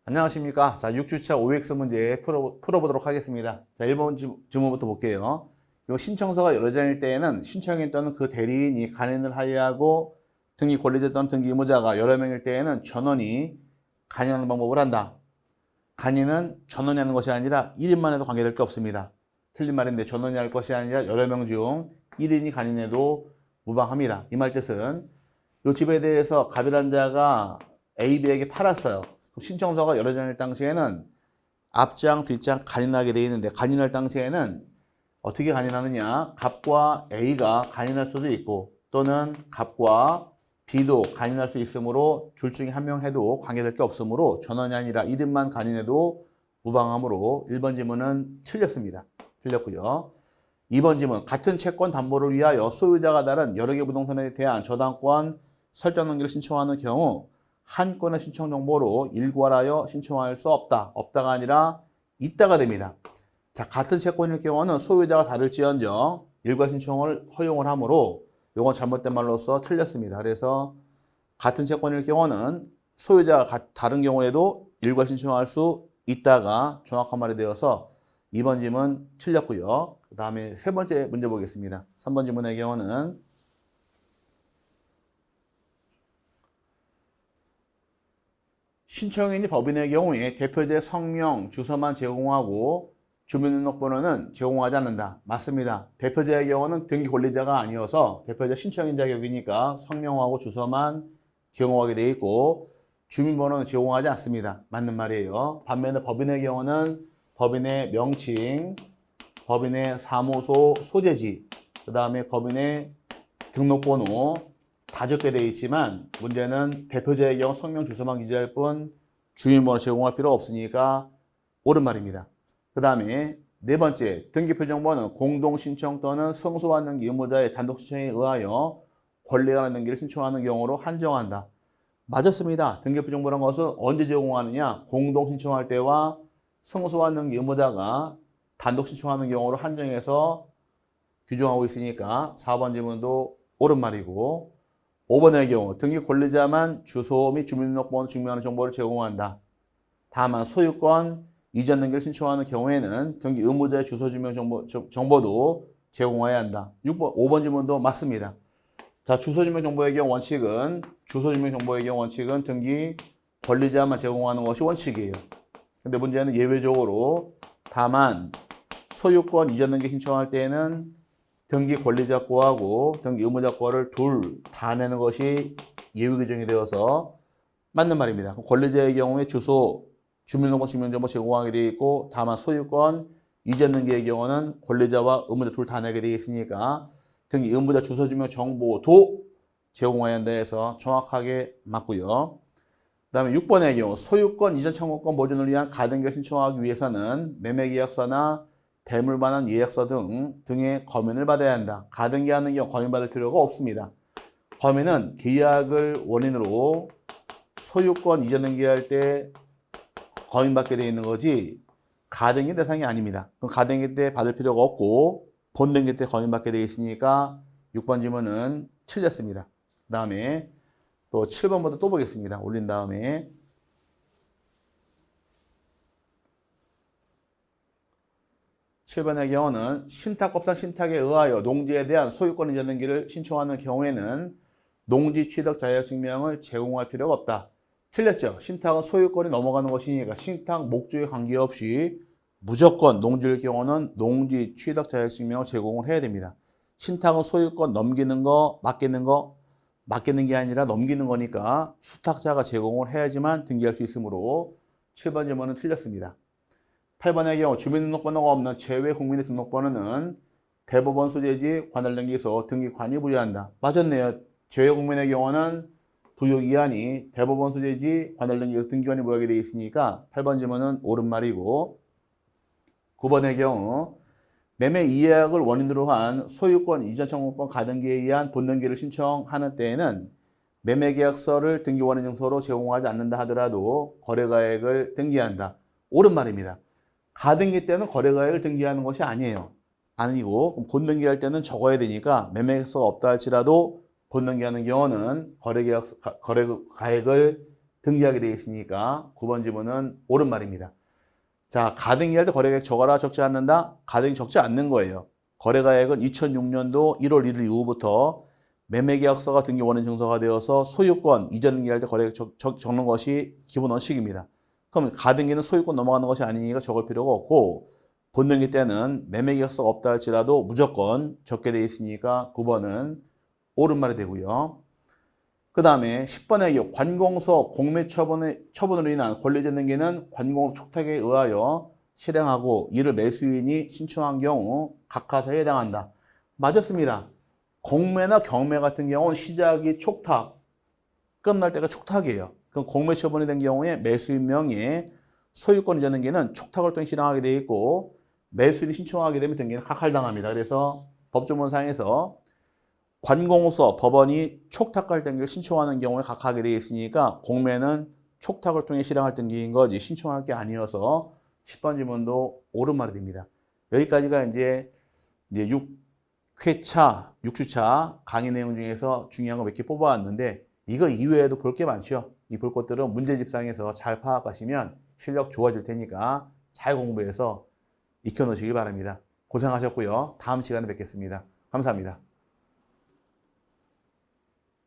안녕하십니까. 자, 6주차 OX 문제 풀어보도록 하겠습니다. 자, 1번 주문부터 볼게요. 이 신청서가 여러 장일 때에는 신청인 또는 그 대리인이 간인을 하여하고 등기 권리자 또는 등기 의무자가 여러 명일 때에는 전원이 간인하는 방법을 한다. 간인은 전원이 하는 것이 아니라 1인만 해도 관계될 게 없습니다. 틀린 말인데 전원이 할 것이 아니라 여러 명 중 1인이 간인해도 무방합니다. 이 말 뜻은 이 집에 대해서 갑이라는 자가 A, B에게 팔았어요. 신청서가 여러 장일 당시에는 앞장, 뒷장 간인하게 되어 있는데 간인할 당시에는 어떻게 간인하느냐? 갑과 A가 간인할 수도 있고 또는 갑과 B도 간인할 수 있으므로 둘 중에 한 명 해도 관계될 게 없으므로 전원이 아니라 1인만 간인해도 무방하므로 1번 지문은 틀렸습니다. 틀렸고요. 2번 지문, 같은 채권 담보를 위하여 소유자가 다른 여러 개 부동산에 대한 저당권 설정 등기를 신청하는 경우 한 건의 신청 정보로 일괄하여 신청할 수 없다. 없다가 아니라 있다가 됩니다. 자, 같은 채권일 경우는 소유자가 다를지언정 일괄 신청을 허용을 하므로 이건 잘못된 말로서 틀렸습니다. 그래서 같은 채권일 경우는 소유자가 다른 경우에도 일괄 신청할 수 있다가 정확한 말이 되어서 2번 질문 틀렸고요. 그 다음에 세 번째 문제 보겠습니다. 3번 질문의 경우는 신청인이 법인의 경우에 대표자의 성명, 주소만 제공하고 주민등록번호는 제공하지 않는다. 맞습니다. 대표자의 경우는 등기 권리자가 아니어서 대표자 신청인 자격이니까 성명하고 주소만 제공하게 되어 있고 주민번호는 제공하지 않습니다. 맞는 말이에요. 반면에 법인의 경우는 법인의 명칭, 법인의 사무소 소재지, 그 다음에 법인의 등록번호 다 적게 되어 있지만 문제는 대표자의 경우 성명 주소만 기재할 뿐 주민번호 제공할 필요가 없으니까 옳은 말입니다. 그 다음에 네 번째, 등기표정보는 공동신청 또는 승소한 등기 의무자의 단독신청에 의하여 권리관한 등기를 신청하는 경우로 한정한다. 맞았습니다. 등기표정보라는 것은 언제 제공하느냐? 공동신청할 때와 승소한 등기 의무자가 단독신청하는 경우로 한정해서 규정하고 있으니까 4번 질문도 옳은 말이고 5번의 경우 등기 권리자만 주소 및 주민등록번호 증명하는 정보를 제공한다. 다만 소유권 이전 등기를 신청하는 경우에는 등기 의무자의 주소 증명 정보도 제공해야 한다. 5번 질문도 맞습니다. 자, 주소 증명 정보의 경우 원칙은 등기 권리자만 제공하는 것이 원칙이에요. 근데 문제는 예외적으로 다만 소유권 이전 등기 신청할 때에는 등기 권리자 거하고 등기 의무자 거를 둘 다 내는 것이 예외 규정이 되어서 맞는 말입니다. 권리자의 경우에 주소, 주민등록번 증명정보 제공하게 되어 있고 다만 소유권 이전 등기의 경우는 권리자와 의무자 둘 다 내게 되어 있으니까 등기 의무자 주소 증명 정보도 제공해야 한다 해서 정확하게 맞고요. 그 다음에 6번의 경우 소유권 이전 청구권 보존을 위한 가등기를 신청하기 위해서는 매매계약서나 대물반환 예약서 등의 검인을 받아야 한다. 가등기하는 경우 검인받을 필요가 없습니다. 검인은 계약을 원인으로 소유권 이전 등기할 때 검인받게 되어 있는 거지 가등기 대상이 아닙니다. 그럼 가등기 때 받을 필요가 없고 본등기 때 검인받게 되어 있으니까 6번 질문은 틀렸습니다. 그 다음에 또 7번부터 또 보겠습니다. 올린 다음에 7번의 경우는 신탁법상 신탁에 의하여 농지에 대한 소유권 이전 등기를 신청하는 경우에는 농지 취득 자격증명을 제공할 필요가 없다. 틀렸죠? 신탁은 소유권이 넘어가는 것이니까 신탁 목적에 관계없이 무조건 농지일 경우는 농지 취득 자격증명을 제공을 해야 됩니다. 신탁은 소유권 넘기는 거, 맡기는 게 아니라 넘기는 거니까 수탁자가 제공을 해야지만 등기할 수 있으므로 7번 질문은 틀렸습니다. 8번의 경우 주민등록번호가 없는 제외 국민의 등록번호는 대법원 소재지 관할등기소 등기관이 부여한다. 맞았네요. 제외 국민의 경우는 부여기한이 대법원 소재지 관할등기소 등기관이 부여하게 되어 있으니까 8번 질문은 옳은 말이고 9번의 경우 매매 이해약을 원인으로 한 소유권 이전 청구권 가등기에 의한 본등기를 신청하는 때에는 매매계약서를 등기원인증서로 제공하지 않는다 하더라도 거래가액을 등기한다. 옳은 말입니다. 가등기 때는 거래가액을 등기하는 것이 아니고 본등기할 때는 적어야 되니까 매매계약서가 없다 할지라도 본등기하는 경우는 거래가액을 등기하게 되어 있으니까 9번 지문은 옳은 말입니다. 자, 가등기할 때 거래가액 적어라 적지 않는다? 가등기 적지 않는 거예요. 거래가액은 2006년도 1월 1일 이후부터 매매계약서가 등기 원인 증서가 되어서 소유권 이전 등기할 때 거래가액 적는 것이 기본 원칙입니다. 그럼 가등기는 소유권 넘어가는 것이 아니니까 적을 필요가 없고 본등기 때는 매매계약서가 없다 할지라도 무조건 적게 되어 있으니까 9번은 옳은 말이 되고요. 그 다음에 10번의 관공서 공매 처분으로 인한 권리적 등기는 관공서 촉탁에 의하여 실행하고 이를 매수인이 신청한 경우 각하사에 해당한다. 맞았습니다. 공매나 경매 같은 경우는 시작이 촉탁, 끝날 때가 촉탁이에요. 그럼 공매 처분이 된 경우에 매수인 명의의 소유권 이전 등기는 촉탁을 통해 실행하게 되어 있고 매수인이 신청하게 되면 등기는 각할당합니다. 그래서 법조문상에서 관공서 법원이 촉탁할 등기를 신청하는 경우에 각하게 되어 있으니까 공매는 촉탁을 통해 실행할 등기인 거지 신청할 게 아니어서 10번 지문도 옳은 말이 됩니다. 여기까지가 이제 6회차, 6주차 강의 내용 중에서 중요한 거 몇 개 뽑아왔는데 이거 이외에도 볼 게 많죠. 이 볼 것들은 문제집상에서 잘 파악하시면 실력 좋아질 테니까 잘 공부해서 익혀놓으시길 바랍니다. 고생하셨고요. 다음 시간에 뵙겠습니다. 감사합니다.